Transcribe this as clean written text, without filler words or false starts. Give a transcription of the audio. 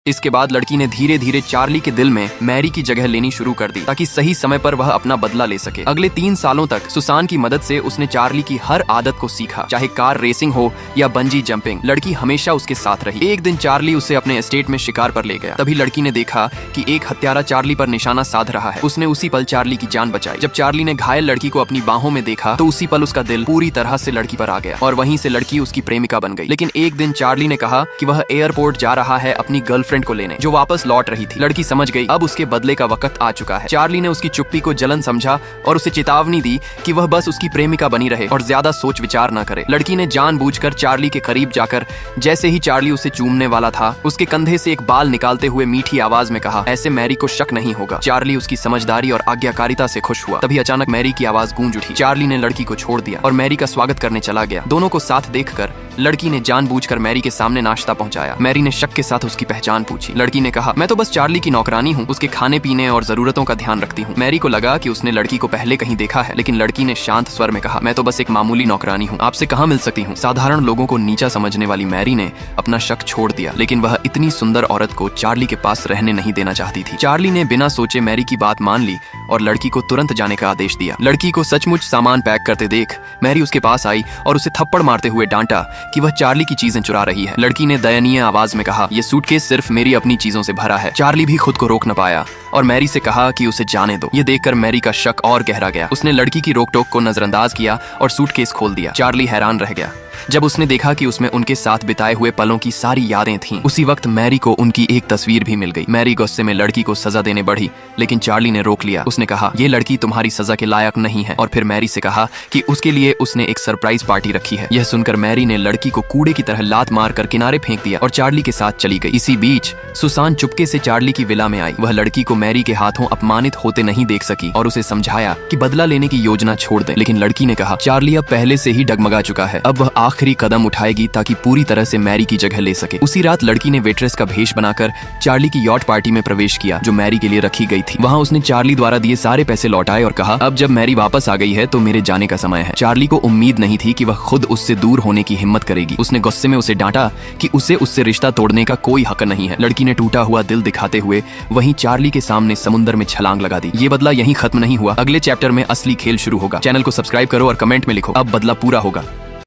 इसके बाद लड़की ने धीरे धीरे चार्ली के दिल में मैरी की जगह लेनी शुरू कर दी ताकि सही समय पर वह अपना बदला ले सके। अगले 3 सालों तक सुसान की मदद से उसने चार्ली की हर आदत को सीखा, चाहे कार रेसिंग हो या बंजी जंपिंग। लड़की हमेशा उसके साथ रही। एक दिन चार्ली उसे अपने एस्टेट में शिकार पर ले गया। तभी लड़की ने देखा कि एक हत्यारा चार्ली पर निशाना साध रहा है। उसने उसी पल चार्ली की जान बचाई। जब चार्ली ने घायल लड़की को अपनी बाहों में देखा तो उसी पल उसका दिल पूरी तरह से लड़की पर आ गया और वहीं से लड़की उसकी प्रेमिका बन गई। लेकिन एक दिन चार्ली ने कहा कि वह एयरपोर्ट जा रहा है अपनी गर्लफ्रेंड को लेने, जो वापस लौट रही थी। लड़की समझ गई अब उसके बदले का वक्त आ चुका है। चार्ली ने उसकी चुप्पी को जलन समझा और उसे चेतावनी दी कि वह बस उसकी प्रेमिका बनी रहे और ज्यादा सोच विचार न करे। लड़की ने जानबूझकर चार्ली के करीब जाकर जैसे ही चार्ली उसे चूमने वाला था, उसके कंधे से एक बाल निकालते हुए मीठी आवाज में कहा, ऐसे मैरी को शक नहीं होगा। चार्ली उसकी समझदारी और आज्ञाकारिता से खुश हुआ। तभी अचानक मैरी की आवाज गूंज उठी। चार्ली ने लड़की को छोड़ दिया और मैरी का स्वागत करने चला गया। दोनों को साथ देखकर लड़की ने जानबूझकर मैरी के सामने नाश्ता पहुंचाया। मैरी ने शक के साथ उसकी पहचान पूछी। लड़की ने कहा, मैं तो बस चार्ली की नौकरानी हूँ, उसके खाने पीने और जरूरतों का ध्यान रखती हूँ। मैरी को लगा कि उसने लड़की को पहले कहीं देखा है, लेकिन लड़की ने शांत स्वर में कहा, मैं तो बस एक मामूली नौकरानी हूँ, आपसे कहाँ मिल सकती हूँ। साधारण लोगों को नीचा समझने वाली मैरी ने अपना शक छोड़ दिया, लेकिन वह इतनी सुंदर औरत को चार्ली के पास रहने नहीं देना चाहती थी। चार्ली ने बिना सोचे मैरी की बात मान ली और लड़की को तुरंत जाने का आदेश दिया। लड़की को सचमुच सामान पैक करते देख मैरी उसके पास आई और उसे थप्पड़ मारते हुए डांटा कि वह चार्ली की चीजें चुरा रही है। लड़की ने दयनीय आवाज में कहा, यह सूटकेस सिर्फ मेरी अपनी चीजों से भरा है। चार्ली भी खुद को रोक न पाया और मैरी से कहा कि उसे जाने दो। ये देखकर मैरी का शक और गहरा गया। उसने लड़की की रोक टोक को नजरअंदाज किया और सूटकेस खोल दिया। चार्ली हैरान रह गया जब उसने देखा कि उसमें उनके साथ बिताए हुए पलों की सारी यादें थीं। उसी वक्त मैरी को उनकी एक तस्वीर भी मिल गई। मैरी गुस्से में लड़की को सजा देने बढ़ी, लेकिन चार्ली ने रोक लिया। उसने कहा, ये लड़की तुम्हारी सजा के लायक नहीं है, और फिर मैरी से कहा कि उसके लिए उसने एक सरप्राइज पार्टी रखी है। यह सुनकर मैरी ने लड़की को कूड़े की तरह लात मारकर किनारे फेंक दिया और चार्ली के साथ चली गई। इसी बीच सुसान चुपके से चार्ली की विला में आई। वह लड़की को मैरी के हाथों अपमानित होते नहीं देख सकी और उसे समझाया कि बदला लेने की योजना छोड़ दे। लेकिन लड़की ने कहा, चार्ली अब पहले से ही डगमगा चुका है, अब वह आखिरी कदम उठाएगी ताकि पूरी तरह से मैरी की जगह ले सके। उसी रात लड़की ने वेट्रेस का भेष बनाकर चार्ली की यॉट पार्टी में प्रवेश किया जो मैरी के लिए रखी गई थी। वहां उसने चार्ली द्वारा दिए सारे पैसे लौटाए और कहा, अब जब मैरी वापस आ गई है तो मेरे जाने का समय है। चार्ली को उम्मीद नहीं थी कि वह खुद उससे दूर होने की हिम्मत करेगी। उसने गुस्से में उसे डांटा कि उसे उससे रिश्ता तोड़ने का कोई हक नहीं है। लड़की ने टूटा हुआ दिल दिखाते हुए वहीं चार्ली के सामने समुद्र में छलांग लगा दी। ये बदला यहीं खत्म नहीं हुआ। अगले चैप्टर में असली खेल शुरू होगा। चैनल को सब्सक्राइब करो और कमेंट में लिखो, अब बदला पूरा होगा।